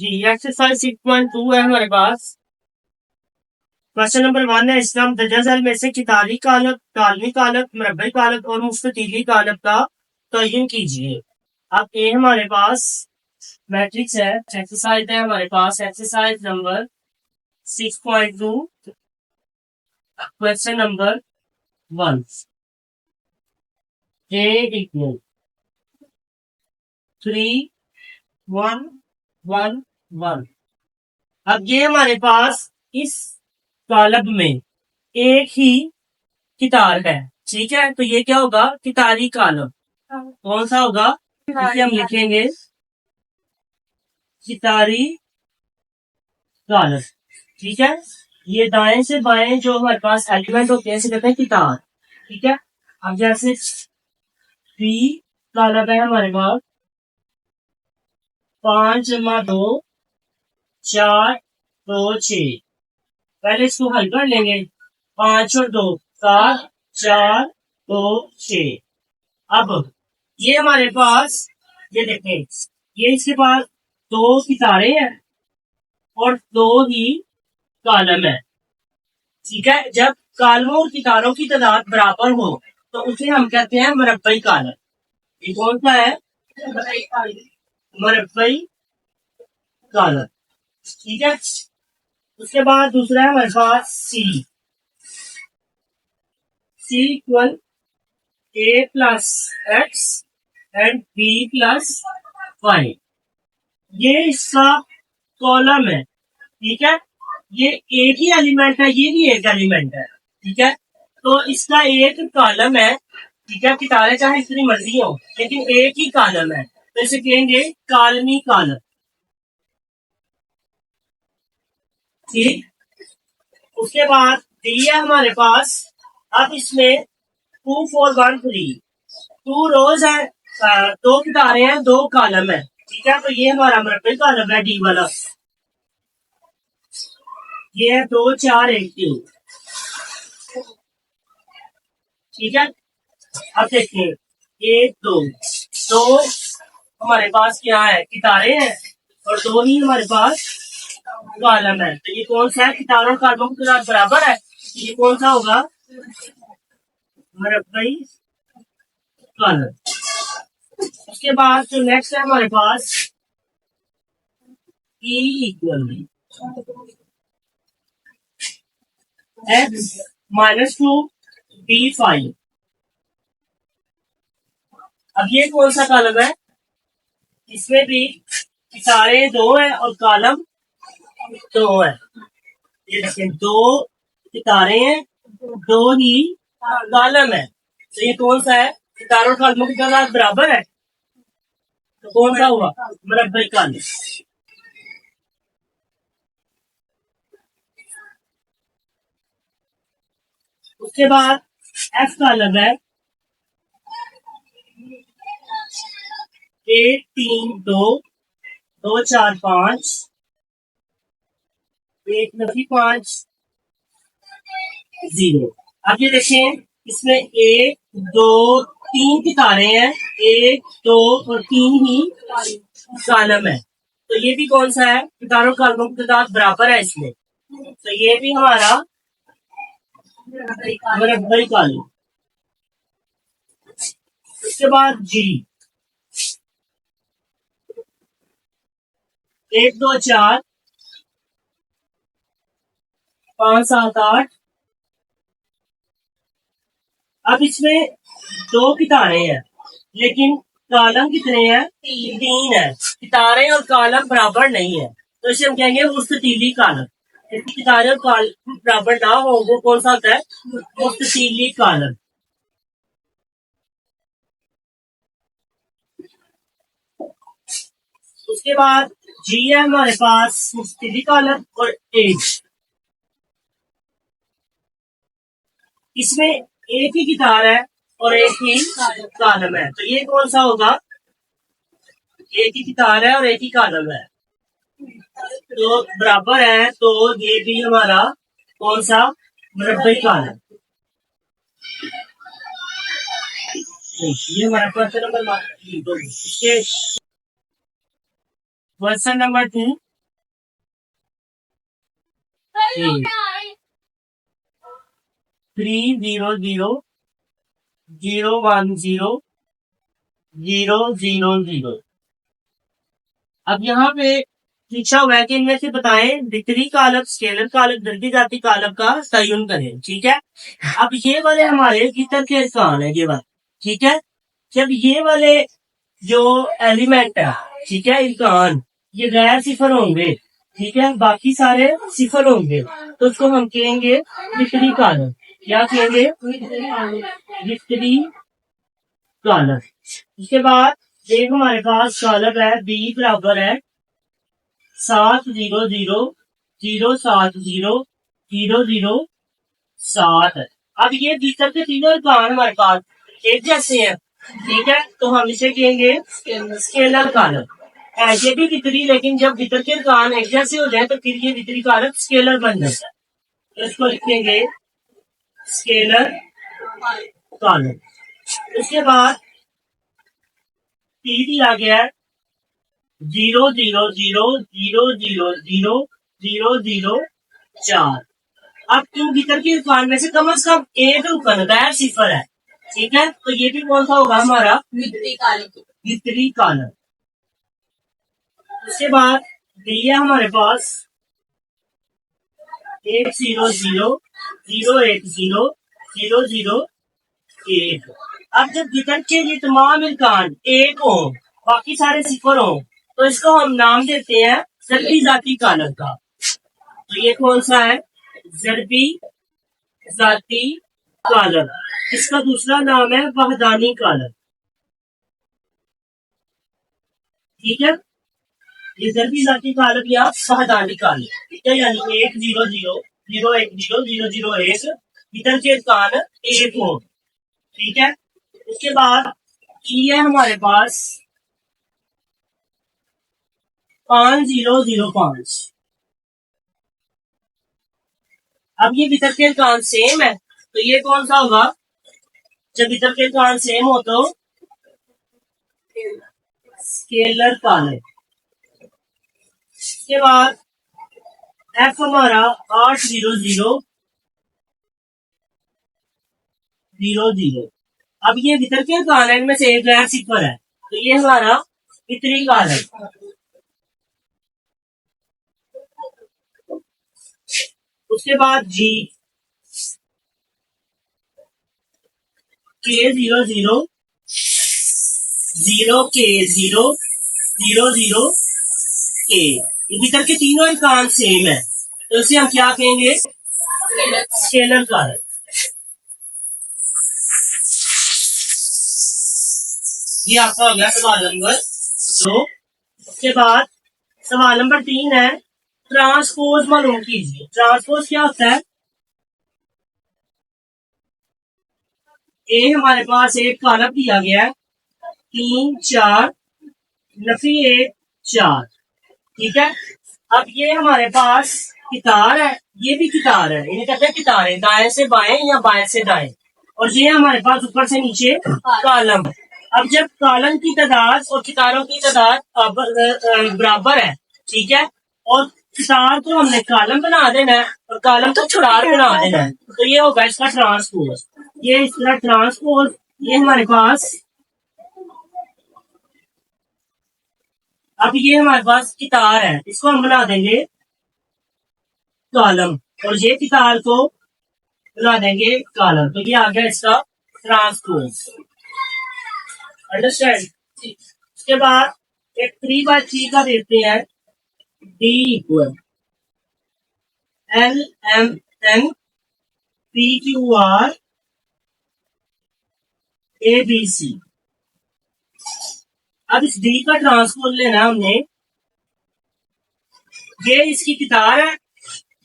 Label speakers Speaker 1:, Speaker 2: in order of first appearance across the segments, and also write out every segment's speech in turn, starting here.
Speaker 1: जी exercise 6.2 है हमारे पास। Question number 1 है इस्लाम दजल में से किताबी कालब, कालमी कालब, मरबई कालब और मुस्ततीली कालब का तयन कीजिए। अब ये हमारे पास मैट्रिक्स है, एक्सरसाइज है हमारे पास, एक्सरसाइज नंबर 6.2 क्वेश्चन नंबर 1 ए इक्वल 3 1 1 1। अब ये हमारे पास इस कालब में एक ही कितार है, ठीक है। तो ये क्या होगा, कितारी कालब। कौन सा होगा, इसे हम लिखेंगे कितारी कालब, ठीक है। ये दाएं से बाएं जो हमारे पास एलिमेंट होते हैं इसे कहते हैं कितार, ठीक है। अब जैसे 3 कालब है हमारे पास, 5 जमा 2 4 2 6। पहले इसको हल कर लेंगे, 5 और 2 7 4 2 6। अब ये हमारे पास, ये देखें, ये इसके पास 2 सितारे हैं और 2 ही कॉलम है, ठीक है। जब कॉलमों और सितारों की तादाद बराबर हो तो उसे हम कहते हैं मरबई कॉलम। ये कौन सा है, मरबई कॉलम, ठीक है। उसके बाद दूसरा है हमारे पास C equal A plus X and B plus Y. ये इसका कॉलम है, ठीक है। ये एक ही एलिमेंट है, ये भी एक एलिमेंट है, ठीक है। तो इसका एक कॉलम है, ठीक है। कितारें चाहे इतनी मर्जी हो लेकिन एक ही कॉलम है, तो इसे कहेंगे कॉलमी कॉलम, ठीक। उसके बाद डी है हमारे पास। अब इसमें 2 4 1 3 2 रोज है, 2 कितारें हैं, 2 कॉलम है, ठीक है। तो ये हमारा मरबई कॉलम है डी वाला। ये है 2 4 1 3, ठीक है। अब देखिए 1 2 2 हमारे पास क्या है, कितारें हैं और 2 ही हमारे पास कॉलम है। तो ये कौन सा है, कितारों और कॉलमों की तादाद बराबर है, ये कौन सा होगा, मरबई कॉलम। उसके बाद जो नेक्स्ट है हमारे पास ई इक्वल एक्स -2 बी 5। अब ये कौन सा कॉलम है, इसमें भी सितारे 2 है और कॉलम 2 है। ये देखें 2 सितारे हैं, 2 ही कॉलम है। तो ये कौन सा है, सितारों और कॉलमों की तादाद बराबर है, तो कौन सा हुआ, मरबई कॉलम। उसके बाद एफ कॉलम है 1 3 2 2 4 5 1 नफी 5 0। अब ये देखें इसमें 1 2 3 कितारें हैं, 1 2 और 3 ही कॉलम है। तो ये भी कौन सा है, कितारों कॉलमों की तादाद बराबर है इसमें, तो ये भी हमारा मरबई कॉलम। उसके बाद जी 1 2 4 5 7 8। अब इसमें 2 कितारें हैं लेकिन कॉलम कितने हैं, 3 है। कितारें और कॉलम बराबर नहीं है, तो इसे हम कहेंगे मुस्ततीली कॉलम। कितारें और कॉलम बराबर ना हो वो कौन सा होता है, मुस्ततीली कॉलम। उसके बाद जी है हमारे पास मुस्ततीली कॉलम और एज। इसमें एक ही कितार है और एक ही कॉलम है, तो ये कौन सा होगा, एक ही कितार है और एक ही कॉलम है, तो बराबर है। तो ये भी हमारा कौन सा, मरबई कॉलम। ये हमारा क्वेश्चन नंबर 2। क्वेश्चन नंबर 2 300 010 010 अब यहाँ पे पूछा हुआ है कि इनमें से बताएं वितरी कालक स्केलर कालक दर्दी जाति कालक का संयुग्म करें। ठीक है, अब ये वाले हमारे भीतर के अरकान है ये वाले। ठीक है, जब ये वाले जो एलिमेंट है, ठीक है, इरकान ये गैर सिफर होंगे, ठीक है, बाकी सारे सिफर होंगे, तो उसको हम कहेंगे वितरी कालक। क्या कहेंगे? वितरी कालक। उसके बाद एक हमारे पास कालक है बी बराबर है 700 0 7 अब ये भीतर के तीनों अरकान हमारे पास एक जैसे हैं। ठीक है, तो हम इसे कहेंगे स्केलर कालक। ऐसे भी वितरी, लेकिन जब भीतर के अरकान एक जैसे हो जाए तो फिर ये वितरी कालक स्केलर बन जाता है। तो इसको लिखेंगे स्केलर कालक। उसके बाद टी दिया गया है 0 0 0 0 0 0 0 0 4। अब इन भीतर के अरकान में से कम एक रुकन गैर सिफर है। ठीक है, तो ये भी कौन सा होगा हमारा? वितरी कालक। उसके बाद दिया हमारे पास 100 0 0 1 0 0 0 1। अब जब भीतर के ये तमाम इरकान एक हो, बाकी सारे सिफर हो, तो इसको हम नाम देते हैं जरबी जाती कालक का। तो ये कौन सा है? जरबी जाती कालक। इसका दूसरा नाम है वहदानी कालक। ठीक है, ये जरबी जाती कालक या वहदानी कालक। ठीक है, यानी 100 0 1 0 0 0 भीतर के इरकान एक हो। ठीक है, उसके बाद ये हमारे पास 5005। अब ये भीतर के इरकान सेम है, तो ये कौन सा होगा? जब भीतर के इरकान सेम हो तो स्केलर कालक। इसके बाद एफ हमारा 800 0 0। अब ये भीतर के इरकान है, इनमें से एक गैर सिफर है, तो ये हमारा वितरी कालक। उसके बाद जी K00 0 K00 K। ये भीतर के तीनों इरकान सेम है, तो इसे हम क्या कहेंगे? स्केलर कारक। ये आपका हो गया सवाल नंबर 2। उसके बाद सवाल नंबर 3 है ट्रांसपोज मालूम कीजिए। ट्रांसपोज क्या होता है? ए हमारे पास एक कारक दिया गया है 3 4 नफी 1 4। ठीक है, अब ये हमारे पास कितार है, ये भी कितार है, इन्हें कहते हैं कितार है, दाएं से बाएं या बाएं से दाएं। और ये हमारे पास ऊपर से नीचे कॉलम। अब जब कॉलम की तादाद और कितारों की तादाद बराबर है, ठीक है, और कितार को हमने कॉलम बना देना है और कॉलम को कितार बना देना है, तो ये होगा इसका ट्रांसपोज। ये इस तरह ट्रांसपोज, ये हमारे पास, अब ये हमारे पास कितार है, इसको हम बना देंगे कॉलम, और ये कितार को बना देंगे कॉलम, तो ये आ गया इसका ट्रांसपोज। अंडरस्टैंड? उसके बाद एक 3/3 का देते हैं D equal L M N P Q R A B C. अब इस डी का ट्रांसपोज लेना हमने, ये इसकी कितार है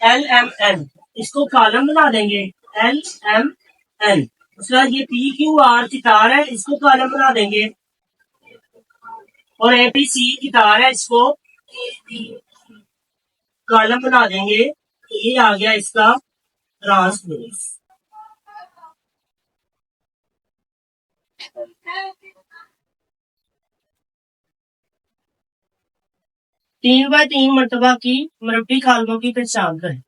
Speaker 1: एल एम एन, इसको कॉलम बना देंगे एल एम एन। उसके बाद ये पी क्यू आर कितार है, इसको कॉलम बना देंगे, और एबीसी कितार है, इसको कॉलम बना देंगे। तो ये आ गया इसका ट्रांसपोज। 3/3 मरतबा की मरबी खालमों की पहचान करें।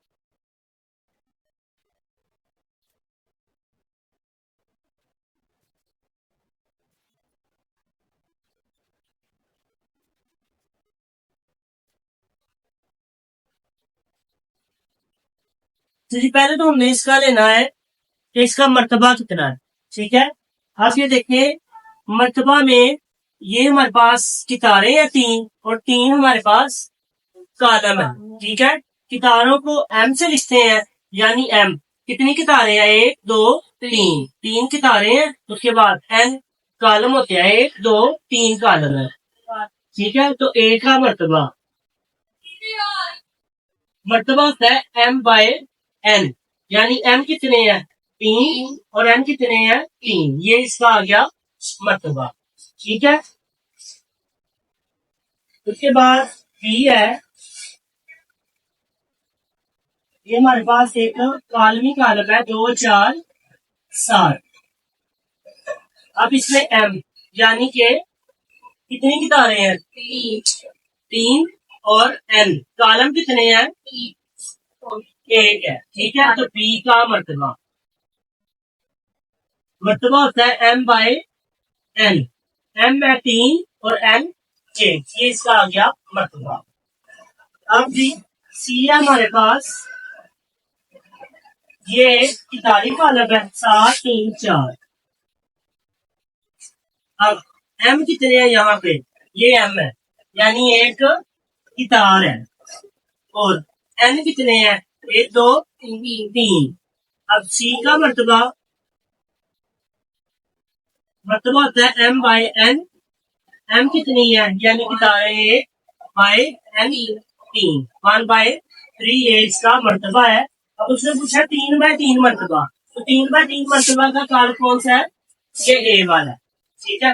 Speaker 1: तो जी पहले तो हमने इसका लेना है कि इसका मर्तबा कितना है। ठीक है, आप ये देखें मर्तबा में ये हमारे पास कितारें हैं 3 और 3 हमारे पास कॉलम है। ठीक है, कितारों को एम से लिखते हैं, यानी एम कितनी कितारें हैं 1 2 3, 3 कितारें हैं। उसके बाद एन कॉलम होते हैं 1 2 3 कॉलम है। ठीक है, तो ए का मर्तबा होता है एम बाय एन, यानी एम कितने हैं 3 और एन कितने हैं 3, ये इसका आ गया मर्तबा। ठीक है, उसके बाद बी है, ये हमारे पास एक कालमी कॉलम है 2 4 7। अब इसमें एम यानी के कितनी कितारें हैं 3 और एन कॉलम कितने हैं 1 है। ठीक है, तो बी का मर्तबा होता है एम बाय एन, एम है 3 और एन 1, ये इसका आ गया मर्तबा। अब जी सी है हमारे पास, ये कितारी कॉलम है 7 3 4। अब एम कितने हैं यहाँ पे, ये एम है यानी एक कितार है, और एन कितने हैं 1 2 3। अब सी का मर्तबा होता है एम बाय एन, एम कितनी है यानी कितारें 1 बाय एन 3, 1 बाय 3 ये इसका मर्तबा है। अब उसने पूछा 3 बाय 3 मर्तबा, तो 3 बाय 3 मर्तबा का कार कौन सा है, ये ए वाला है। ठीक है,